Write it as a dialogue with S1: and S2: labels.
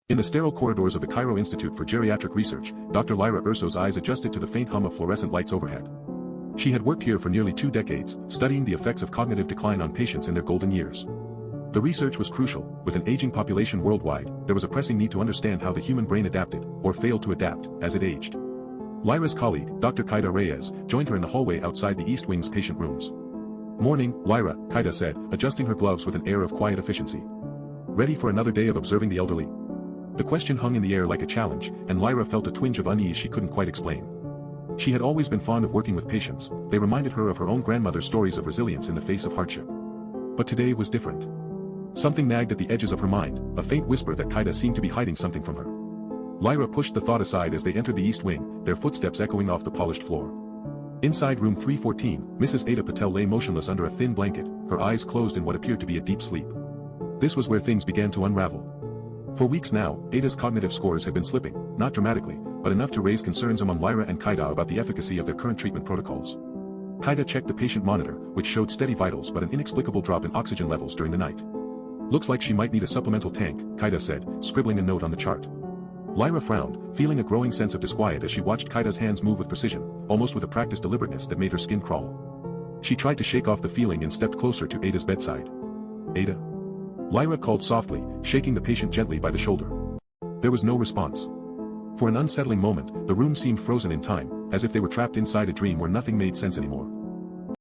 S1: In the sterile corridors of the Kyro Institute for Geriatric Research, Dr. Lyra Urso's eyes adjusted to the faint hum of fluorescent lights overhead. She had worked here for nearly 2 decades, studying the effects of cognitive decline on patients in their golden years. The research was crucial. With an aging population worldwide, there was a pressing need to understand how the human brain adapted, or failed to adapt, as it aged. Lyra's colleague, Dr. Kyda Reyes, joined her in the hallway outside the East Wing's patient rooms. "Morning, Lyra," Kyda said, adjusting her gloves with an air of quiet efficiency. "Ready for another day of observing the elderly?" The question hung in the air like a challenge, and Lyra felt a twinge of unease she couldn't quite explain. She had always been fond of working with patients. They reminded her of her own grandmother's stories of resilience in the face of hardship. But today was different. Something nagged at the edges of her mind, a faint whisper that Kyda seemed to be hiding something from her. Lyra pushed the thought aside as they entered the East Wing, their footsteps echoing off the polished floor. Inside room 314, Mrs. Ada Patel lay motionless under a thin blanket, her eyes closed in what appeared to be a deep sleep. This was where things began to unravel. For weeks now, Ada's cognitive scores had been slipping, not dramatically, but enough to raise concerns among Lyra and Kyda about the efficacy of their current treatment protocols. Kyda checked the patient monitor, which showed steady vitals but an inexplicable drop in oxygen levels during the night. "Looks like she might need a supplemental tank," Kyda said, scribbling a note on the chart. Lyra frowned, feeling a growing sense of disquiet as she watched Kyda's hands move with precision, almost with a practiced deliberateness that made her skin crawl. She tried to shake off the feeling and stepped closer to Ada's bedside. "Ada?" Lyra called softly, shaking the patient gently by the shoulder. There was no response. For an unsettling moment, the room seemed frozen in time, as if they were trapped inside a dream where nothing made sense anymore.